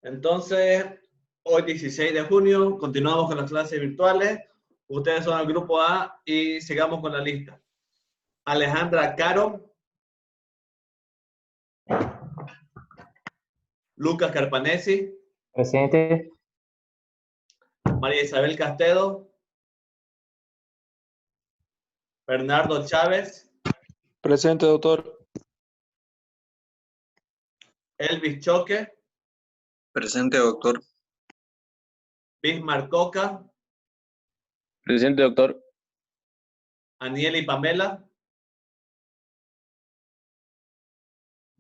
Entonces, hoy 16 de junio, continuamos con las clases virtuales. Ustedes son el grupo A y sigamos con la lista. Alejandra Caro. Lucas Carpanesi. Presente. María Isabel Castedo. Bernardo Chávez. Presente, doctor. Elvis Choque. Presente, doctor. Bismar Coca. Presente, doctor. Aniel y Pamela.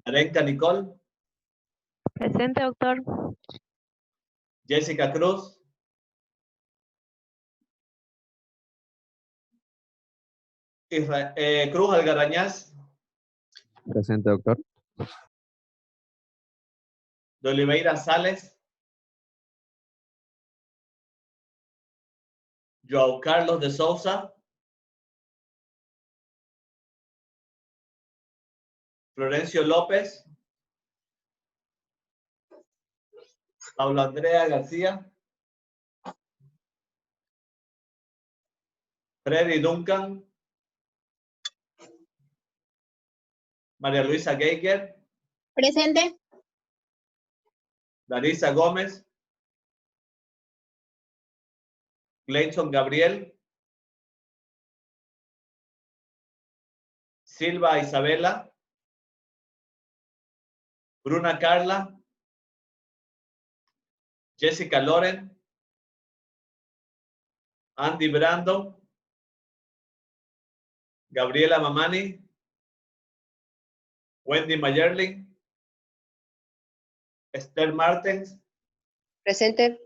Arenca Nicole. Presente, doctor. Jessica Cruz. Cruz Algarañaz. Presente, doctor. De Oliveira Sales. Joao Carlos de Souza. Florencio López. Paula Andrea García. Freddy Duncan. María Luisa Geiger. Presente. Larisa Gómez. Gleison Gabriel. Silva Isabela. Bruna Carla. Jessica Loren. Andy Brando. Gabriela Mamani. Wendy Mayerling. Esther Martens. Presente.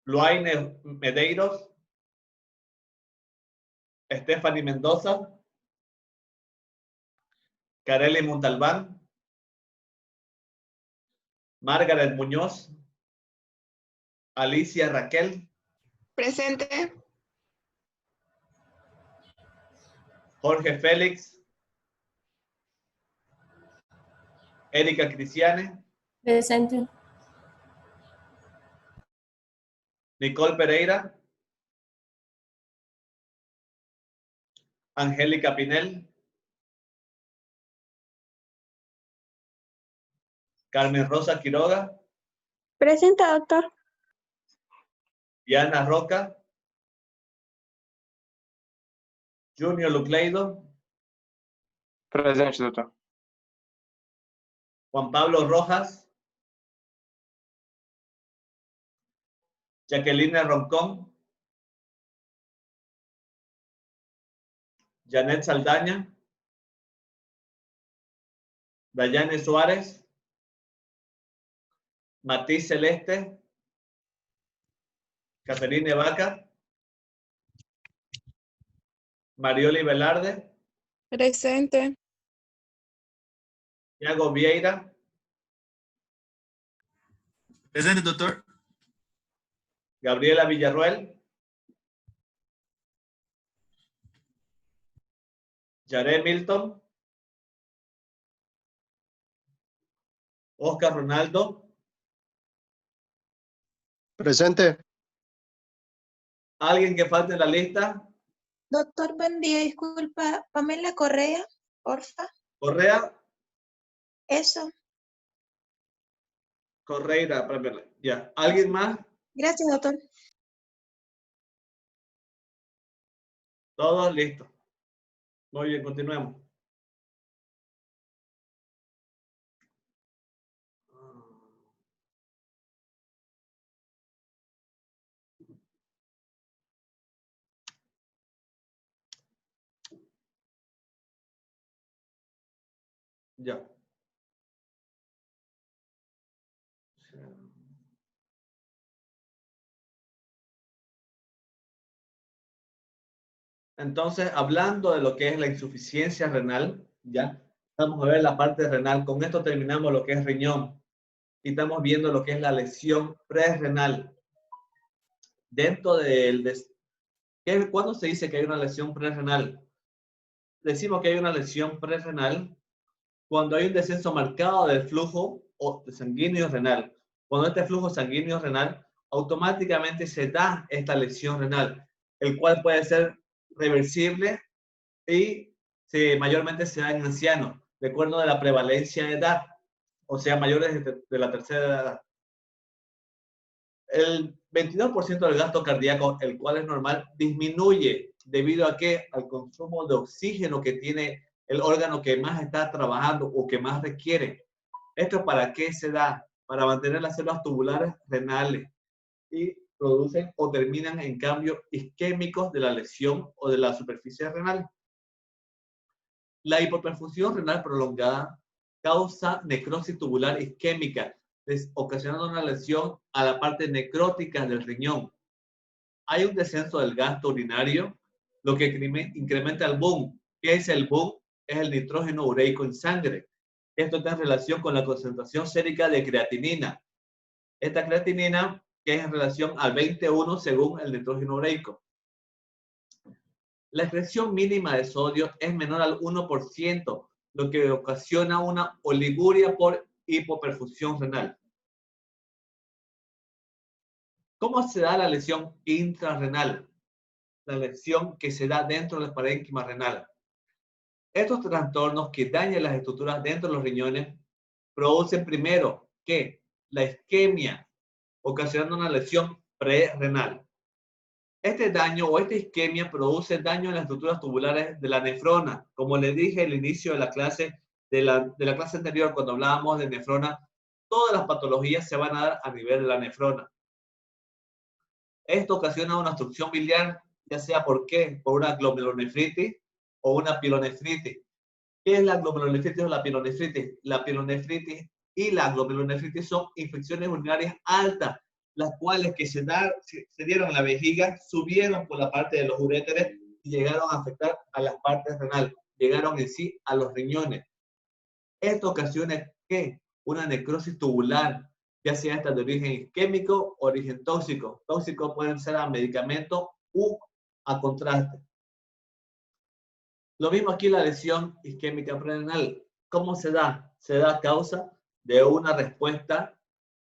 Luaine Medeiros. Stephanie Mendoza. Kareli Montalbán. Margaret Muñoz. Alicia Raquel. Presente. Jorge Félix. Erika Cristiane. Presente. Nicole Pereira. Angélica Pinel. Carmen Rosa Quiroga. Presente, doctor. Diana Roca. Junior Lucleido. Presente, doctor. Juan Pablo Rojas. Jacqueline Roncón. Janet Saldaña. Dayane Suárez. Matiz Celeste. Caterine Vaca. Marioli Velarde. Presente. Thiago Vieira. Presente, doctor. Gabriela Villarruel. Yaré Milton. Oscar Ronaldo. Presente. ¿Alguien que falte en la lista? Doctor, buen día. Disculpa. Pamela Correa, porfa. Correa. Eso. Correira. Ya. ¿Alguien más? Gracias, doctor. Todos listos. Muy bien, continuemos. Ya. Entonces, hablando de lo que es la insuficiencia renal, ya vamos a ver la parte renal. Con esto terminamos lo que es riñón y estamos viendo lo que es la lesión prerrenal. Dentro del... ¿Cuándo se dice que hay una lesión prerrenal? Decimos que hay una lesión prerrenal cuando hay un descenso marcado del flujo sanguíneo renal. Cuando este flujo sanguíneo renal, automáticamente se da esta lesión renal, el cual puede ser reversible y mayormente se da en ancianos, de acuerdo a la prevalencia de edad, o sea, mayores de la tercera edad. El 22% del gasto cardíaco, el cual es normal, disminuye debido a que al consumo de oxígeno que tiene el órgano que más está trabajando o que más requiere. ¿Esto para qué se da? Para mantener las células tubulares renales y producen o terminan en cambios isquémicos de la lesión o de la superficie renal. La hipoperfusión renal prolongada causa necrosis tubular isquémica, ocasionando una lesión a la parte necrótica del riñón. Hay un descenso del gasto urinario, lo que incrementa el boom. ¿Qué es el boom? Es el nitrógeno ureico en sangre. Esto está en relación con la concentración sérica de creatinina. Esta creatinina que es en relación al 21 según el nitrógeno ureico. La excreción mínima de sodio es menor al 1%, lo que ocasiona una oliguria por hipoperfusión renal. ¿Cómo se da la lesión intrarrenal? La lesión que se da dentro del parénquima renal. Estos trastornos que dañan las estructuras dentro de los riñones producen primero que la isquemia, ocasionando una lesión prerrenal. Este daño o esta isquemia produce daño en las estructuras tubulares de la nefrona. Como les dije al inicio de la clase, de la clase anterior, cuando hablábamos de nefrona, todas las patologías se van a dar a nivel de la nefrona. Esto ocasiona una obstrucción biliar, ya sea por qué, por una glomerulonefritis o una pilonefritis. ¿Qué es la glomerulonefritis o la pilonefritis? La pilonefritis y la glomerulonefritis son infecciones urinarias altas, las cuales que se dieron en la vejiga, subieron por la parte de los uréteres y llegaron a afectar a las partes renales, llegaron en sí a los riñones. Esto ocasiona ¿qué? Una necrosis tubular, ya sea esta de origen isquémico o origen tóxico. Tóxico pueden ser a medicamentos u a contraste. Lo mismo aquí la lesión isquémica prerenal. ¿Cómo se da? Se da a causa de una respuesta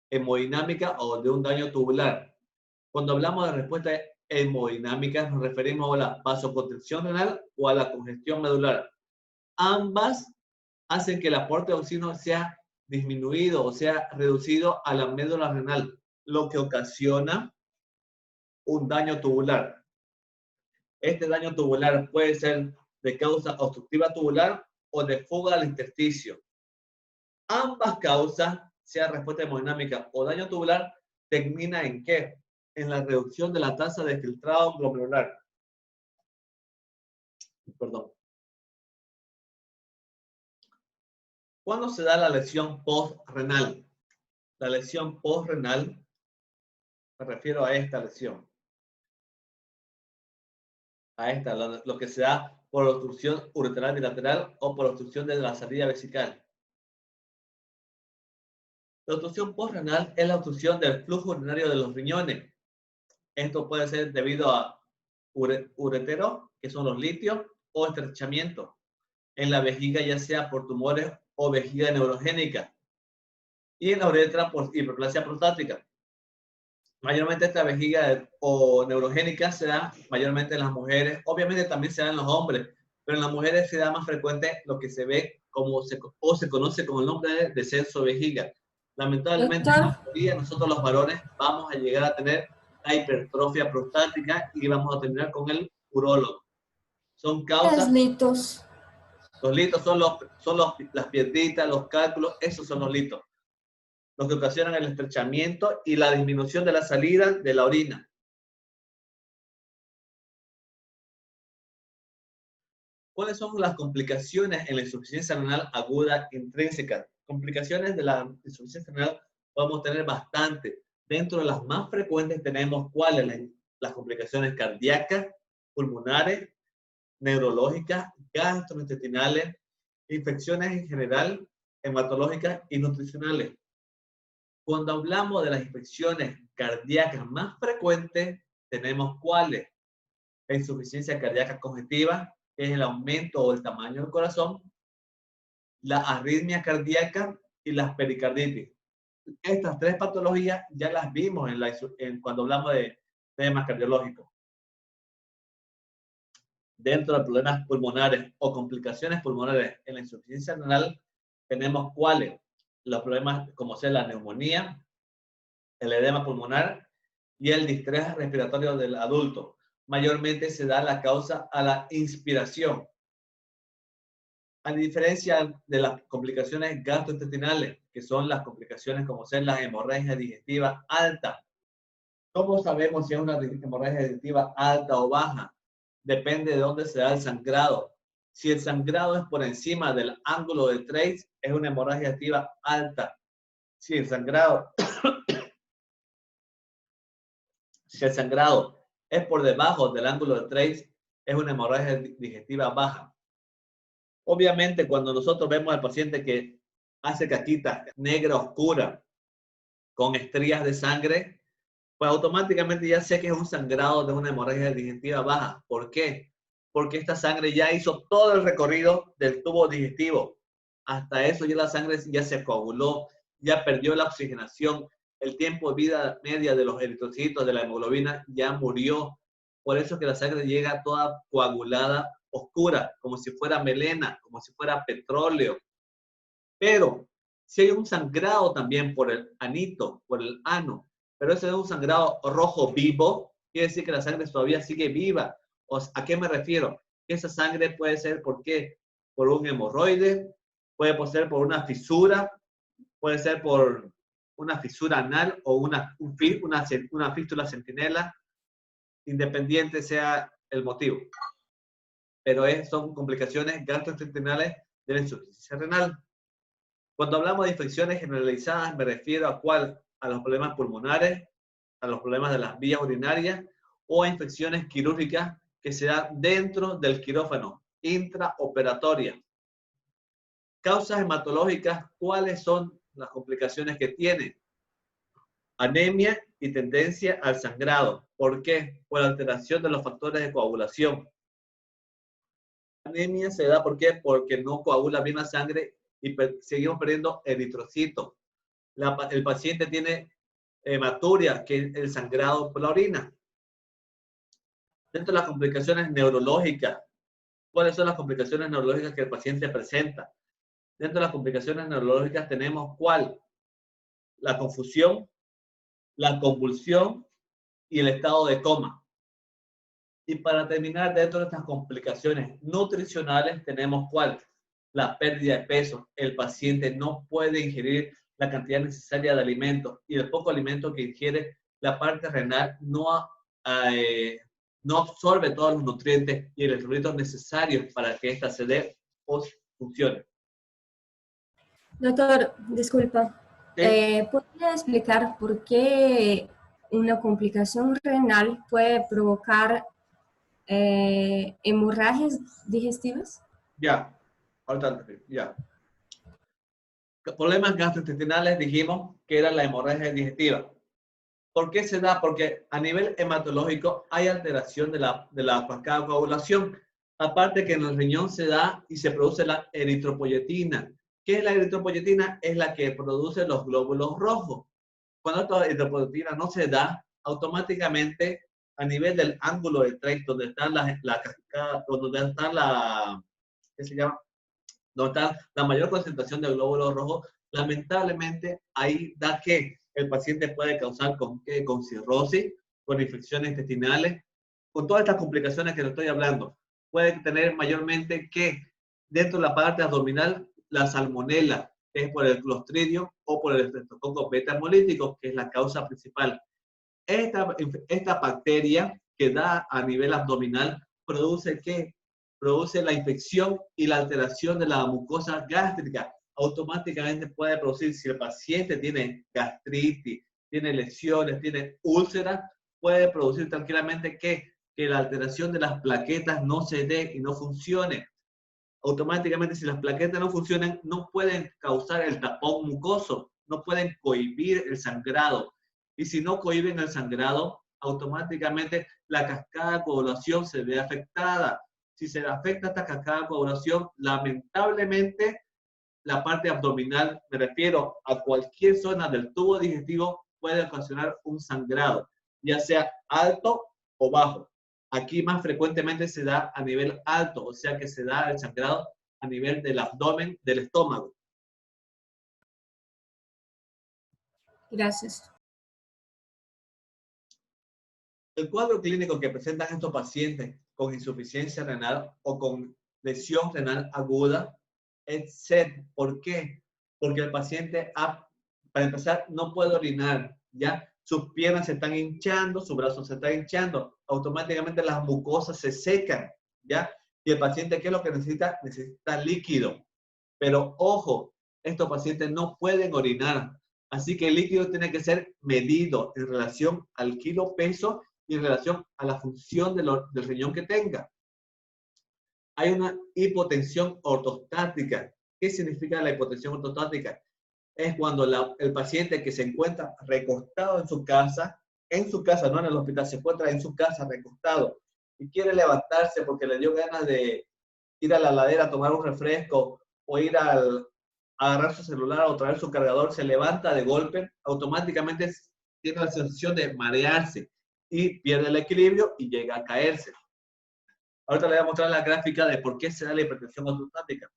hemodinámica o de un daño tubular. Cuando hablamos de respuesta hemodinámica nos referimos a la vasoconstricción renal o a la congestión medular. Ambas hacen que el aporte de oxígeno sea disminuido o sea reducido a la médula renal, lo que ocasiona un daño tubular. Este daño tubular puede ser de causa obstructiva tubular o de fuga al intersticio. Ambas causas, sea respuesta hemodinámica o daño tubular, termina en ¿qué? En la reducción de la tasa de filtrado glomerular. Perdón. ¿Cuándo se da la lesión postrenal? La lesión postrenal, me refiero a esta lesión. A esta, lo que se da por obstrucción ureteral bilateral o por obstrucción de la salida vesical. La obstrucción postrenal es la obstrucción del flujo urinario de los riñones. Esto puede ser debido a uretero, que son los litios, o estrechamiento en la vejiga, ya sea por tumores o vejiga neurogénica. Y en la uretra por hiperplasia prostática. Mayormente esta vejiga o neurogénica se da mayormente en las mujeres. Obviamente también se da en los hombres, pero en las mujeres se da más frecuente lo que se ve como se conoce como el nombre de descenso de vejiga. Lamentablemente, en la mayoría, nosotros los varones vamos a llegar a tener la hipertrofia prostática y vamos a terminar con el urólogo. Son causas. Los litos. Los litos son las piedritas, los cálculos, esos son los litos. Los que ocasionan el estrechamiento y la disminución de la salida de la orina. ¿Cuáles son las complicaciones en la insuficiencia renal aguda intrínseca? Complicaciones de la insuficiencia renal podemos tener bastante. Dentro de las más frecuentes tenemos cuáles, las complicaciones cardíacas, pulmonares, neurológicas, gastrointestinales, infecciones en general, hematológicas y nutricionales. Cuando hablamos de las infecciones cardíacas más frecuentes, tenemos cuáles. La insuficiencia cardíaca congestiva, que es el aumento o el tamaño del corazón, la arritmia cardíaca y las pericarditis. estas tres patologías ya las vimos cuando hablamos de temas cardiológicos. Dentro de problemas pulmonares o complicaciones pulmonares en la insuficiencia renal, tenemos cuáles. Los problemas como sea la neumonía, el edema pulmonar y el distrés respiratorio del adulto. Mayormente se da la causa a la inspiración. A diferencia de las complicaciones gastrointestinales, que son las complicaciones como ser la hemorragia digestiva alta. ¿Cómo sabemos si es una hemorragia digestiva alta o baja? Depende de dónde se da el sangrado. Si el sangrado es por encima del ángulo de Treitz, es una hemorragia digestiva alta. Si el sangrado es por debajo del ángulo de Treitz, es una hemorragia digestiva baja. Obviamente, cuando nosotros vemos al paciente que hace caquita negra oscura con estrías de sangre, pues automáticamente ya sé que es un sangrado de una hemorragia digestiva baja. ¿Por qué? Porque esta sangre ya hizo todo el recorrido del tubo digestivo. Hasta eso ya la sangre ya se coaguló, ya perdió la oxigenación, el tiempo de vida media de los eritrocitos, de la hemoglobina, ya murió. Por eso es que la sangre llega toda coagulada, oscura, como si fuera melena, como si fuera petróleo. Pero si hay un sangrado también por el anito, por el ano, pero ese es un sangrado rojo vivo, quiere decir que la sangre todavía sigue viva. ¿A qué me refiero? Esa sangre puede ser, ¿por qué? Por un hemorroide, puede ser por una fisura, puede ser por una fisura anal o una fístula centinela, independiente sea el motivo. Pero son complicaciones gastrointestinales de la insuficiencia renal. Cuando hablamos de infecciones generalizadas, me refiero a cuál, a los problemas pulmonares, a los problemas de las vías urinarias o a infecciones quirúrgicas que se dan dentro del quirófano, intraoperatorias. Causas hematológicas, ¿cuáles son las complicaciones que tienen? Anemia y tendencia al sangrado. ¿Por qué? Por alteración de los factores de coagulación. Anemia se da, ¿por qué? Porque no coagula bien la sangre y seguimos perdiendo eritrocitos. El paciente tiene hematuria, que es el sangrado por la orina. Dentro de las complicaciones neurológicas, ¿cuáles son las complicaciones neurológicas que el paciente presenta? Dentro de las complicaciones neurológicas tenemos ¿cuál? La confusión, la convulsión y el estado de coma. Y para terminar, dentro de estas complicaciones nutricionales tenemos ¿cuál? La pérdida de peso. El paciente no puede ingerir la cantidad necesaria de alimentos y el poco alimento que ingiere, la parte renal no absorbe todos los nutrientes y electrolitos necesarios para que ésta se dé o funcione. Doctor, disculpa. ¿Sí? ¿Podría explicar por qué una complicación renal puede provocar hemorragias digestivas? Ya. Ahorita, ya. Problemas gastrointestinales dijimos que era la hemorragia digestiva. ¿Por qué se da? Porque a nivel hematológico hay alteración de la cascada de coagulación. Aparte que en el riñón se da y se produce la eritropoyetina. ¿Qué es la eritropoyetina? Es la que produce los glóbulos rojos. Cuando esta eritropoyetina no se da, automáticamente a nivel del ángulo de Treitz, donde está la cascada, donde está ¿qué se llama? Donde está la mayor concentración de glóbulos rojos, lamentablemente ahí da que el paciente puede causar con cirrosis, con infecciones intestinales, con todas estas complicaciones que le estoy hablando. Puede tener mayormente que dentro de la parte abdominal la salmonela, que es por el clostridio o por el estreptococcus beta hemolítico, que es la causa principal. Esta bacteria que da a nivel abdominal produce ¿qué? Produce la infección y la alteración de la mucosa gástrica. Automáticamente puede producir, si el paciente tiene gastritis, tiene lesiones, tiene úlceras, puede producir tranquilamente que la alteración de las plaquetas no se dé y no funcione. Automáticamente, si las plaquetas no funcionan, no pueden causar el tapón mucoso, no pueden cohibir el sangrado. Y si no cohiben el sangrado, automáticamente la cascada de coagulación se ve afectada. Si se afecta esta cascada de coagulación, lamentablemente la parte abdominal, me refiero a cualquier zona del tubo digestivo, puede ocasionar un sangrado, ya sea alto o bajo. Aquí más frecuentemente se da a nivel alto, o sea que se da el sangrado a nivel del abdomen, del estómago. Gracias. El cuadro clínico que presentan estos pacientes con insuficiencia renal o con lesión renal aguda es sed. ¿Por qué? Porque el paciente, para empezar, no puede orinar, ¿ya? Sus piernas se están hinchando, sus brazos se están hinchando, automáticamente las mucosas se secan, ¿ya? Y el paciente, ¿qué es lo que necesita? Necesita líquido. Pero ojo, estos pacientes no pueden orinar, así que el líquido tiene que ser medido en relación al kilo peso y en relación a la función del riñón que tenga. Hay una hipotensión ortostática. ¿Qué significa la hipotensión ortostática? Es cuando el paciente que se encuentra recostado en su casa, no en el hospital, se encuentra en su casa recostado y quiere levantarse porque le dio ganas de ir a la ladera a tomar un refresco o ir a agarrar su celular o traer su cargador, se levanta de golpe, automáticamente tiene la sensación de marearse y pierde el equilibrio y llega a caerse. Ahorita le voy a mostrar la gráfica de por qué se da la hipertensión ortostática.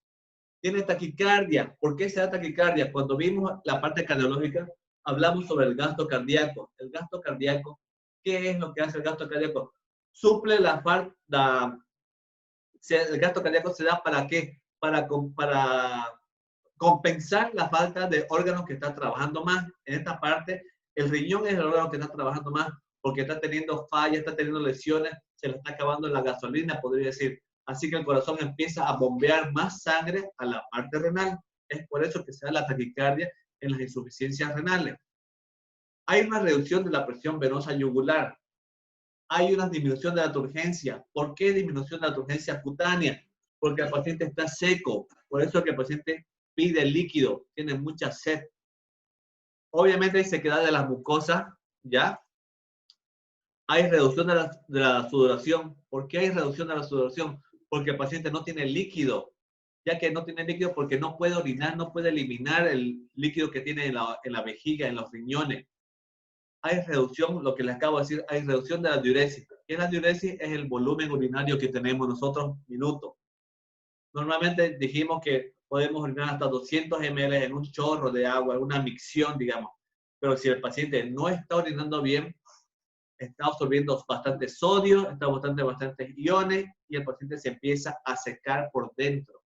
Tiene taquicardia. ¿Por qué se da taquicardia? Cuando vimos la parte cardiológica, hablamos sobre el gasto cardíaco. El gasto cardíaco, ¿qué es lo que hace el gasto cardíaco? Suple la falta. El gasto cardíaco se da ¿para qué? Para compensar la falta de órganos que están trabajando más. En esta parte, el riñón es el órgano que está trabajando más porque está teniendo fallas, está teniendo lesiones, se le está acabando la gasolina, podría decir. Así que el corazón empieza a bombear más sangre a la parte renal. Es por eso que se da la taquicardia en las insuficiencias renales. Hay una reducción de la presión venosa yugular. Hay una disminución de la turgencia. ¿Por qué disminución de la turgencia cutánea? Porque el paciente está seco. Por eso que el paciente pide líquido, tiene mucha sed. Obviamente hay sequedad de las mucosas, ¿ya? Hay reducción de la sudoración. ¿Por qué hay reducción de la sudoración? Porque el paciente no tiene líquido, ya que no tiene líquido porque no puede orinar, no puede eliminar el líquido que tiene en la vejiga, en los riñones. Hay reducción, lo que les acabo de decir, hay reducción de la diuresis. ¿Qué es la diuresis? Es el volumen urinario que tenemos nosotros minutos. Normalmente dijimos que podemos orinar hasta 200 ml en un chorro de agua, en una micción, digamos. Pero si el paciente no está orinando bien, está absorbiendo bastante sodio, está absorbiendo bastantes iones y el paciente se empieza a secar por dentro.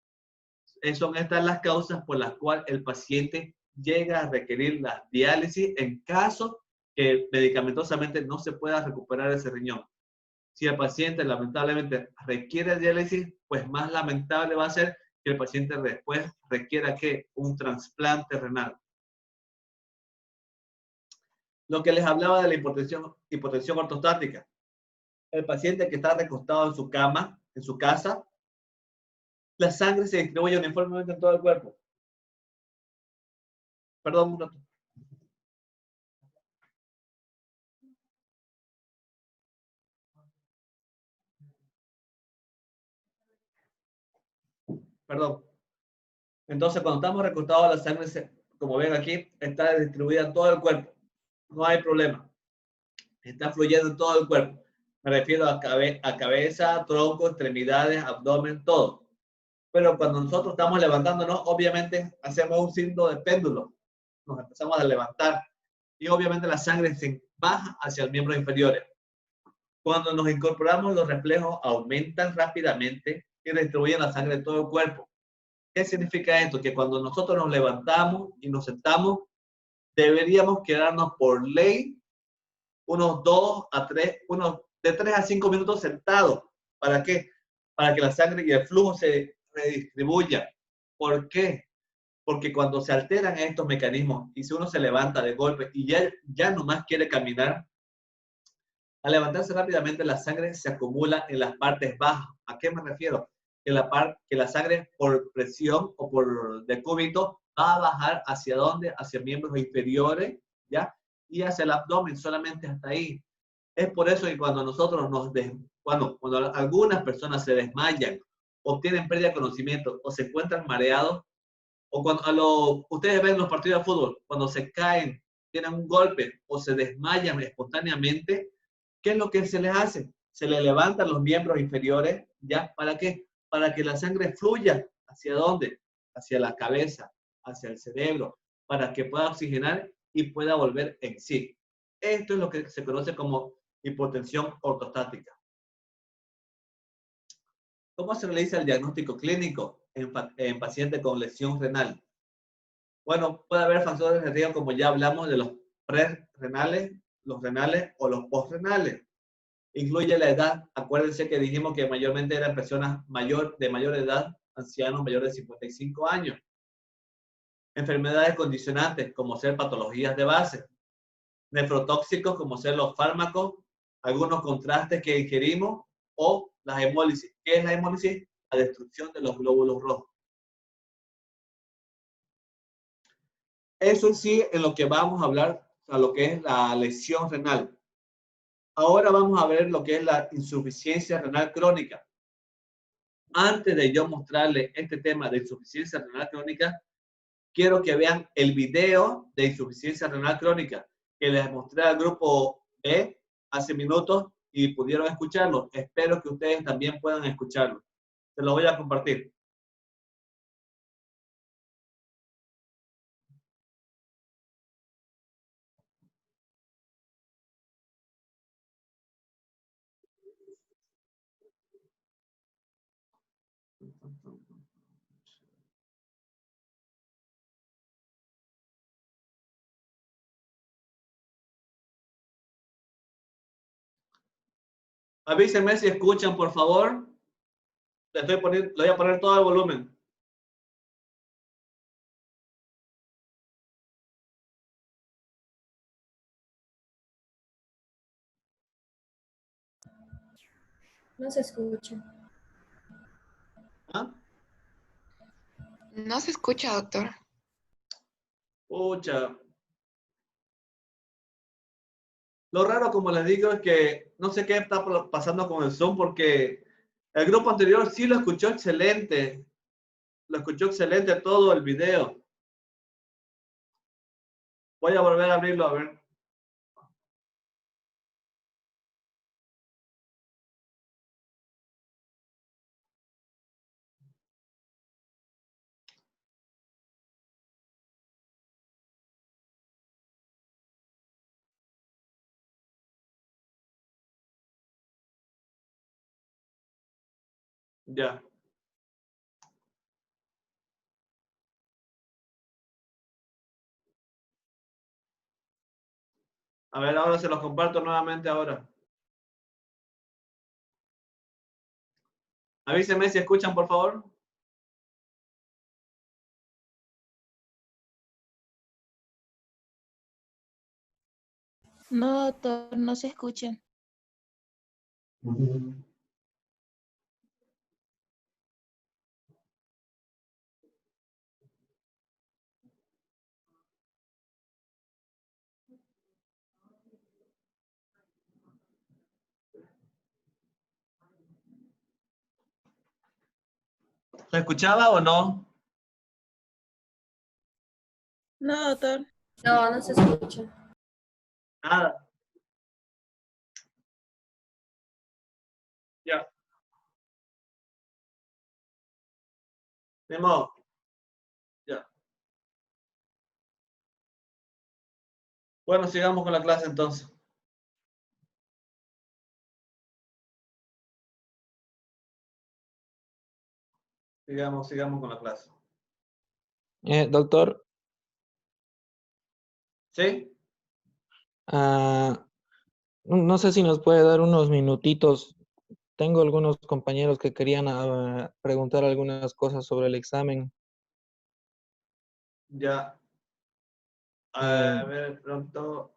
Son estas las causas por las cuales el paciente llega a requerir la diálisis en caso que medicamentosamente no se pueda recuperar ese riñón. Si el paciente lamentablemente requiere diálisis, pues más lamentable va a ser que el paciente después requiera un trasplante renal. Lo que les hablaba de la hipotensión ortostática. El paciente que está recostado en su cama, en su casa, la sangre se distribuye uniformemente en todo el cuerpo. Perdón, un minuto. Perdón. Entonces, cuando estamos recostados, la sangre, como ven aquí, está distribuida en todo el cuerpo. No hay problema. Está fluyendo en todo el cuerpo. Me refiero a cabeza, tronco, extremidades, abdomen, todo. Pero cuando nosotros estamos levantándonos, obviamente hacemos un signo de péndulo. Nos empezamos a levantar. Y obviamente la sangre se baja hacia los miembros inferiores. Cuando nos incorporamos, los reflejos aumentan rápidamente y distribuyen la sangre en todo el cuerpo. ¿Qué significa esto? Que cuando nosotros nos levantamos y nos sentamos, deberíamos quedarnos por ley de 3 a 5 minutos sentados. ¿Para qué? Para que la sangre y el flujo se redistribuyan. ¿Por qué? Porque cuando se alteran estos mecanismos y si uno se levanta de golpe y ya nomás quiere caminar, al levantarse rápidamente la sangre se acumula en las partes bajas. ¿A qué me refiero? Que la sangre por presión o por decúbito va a bajar ¿hacia dónde? Hacia miembros inferiores, ¿ya? Y hacia el abdomen, solamente hasta ahí. Es por eso que cuando nosotros cuando algunas personas se desmayan, obtienen pérdida de conocimiento o se encuentran mareados, O cuando ustedes ven los partidos de fútbol, cuando se caen, tienen un golpe o se desmayan espontáneamente, ¿qué es lo que se les hace? Se les levantan los miembros inferiores, ¿ya? ¿Para qué? Para que la sangre fluya. ¿Hacia dónde? Hacia la cabeza, hacia el cerebro, para que pueda oxigenar y pueda volver en sí. Esto es lo que se conoce como hipotensión ortostática. ¿Cómo se realiza el diagnóstico clínico en pacientes con lesión renal? Bueno, puede haber factores de riesgo, como ya hablamos, de los prerrenales, los renales o los postrenales. Incluye la edad. Acuérdense que dijimos que mayormente eran personas de mayor edad, ancianos mayores de 55 años. Enfermedades condicionantes, como ser patologías de base. Nefrotóxicos, como ser los fármacos, algunos contrastes que ingerimos, o las hemólisis. ¿Qué es la hemólisis? La destrucción de los glóbulos rojos. Eso sí, en lo que vamos a hablar, a lo que es la lesión renal. Ahora vamos a ver lo que es la insuficiencia renal crónica. Antes de yo mostrarles este tema de insuficiencia renal crónica, quiero que vean el video de insuficiencia renal crónica que les mostré al grupo B hace minutos y pudieron escucharlo. Espero que ustedes también puedan escucharlo. Se lo voy a compartir. Avísenme si escuchan, por favor. Le voy a poner todo el volumen. No se escucha. ¿Ah? No se escucha, doctor. Pucha. Lo raro, como les digo, es que no sé qué está pasando con el Zoom, porque el grupo anterior sí lo escuchó excelente. Lo escuchó excelente todo el video. Voy a volver a abrirlo, a ver. Ya. A ver, ahora se los comparto nuevamente ahora. Avísenme si escuchan, por favor. No, doctor, no se escucha. ¿Se escuchaba o no? No, doctor. No, no se escucha. Nada. Ya. Ni modo. Ya. Bueno, sigamos con la clase entonces. Sigamos con la clase. Doctor, ¿Sí? no sé si nos puede dar unos minutitos. Tengo algunos compañeros que querían preguntar algunas cosas sobre el examen. Ya. A ver, pronto.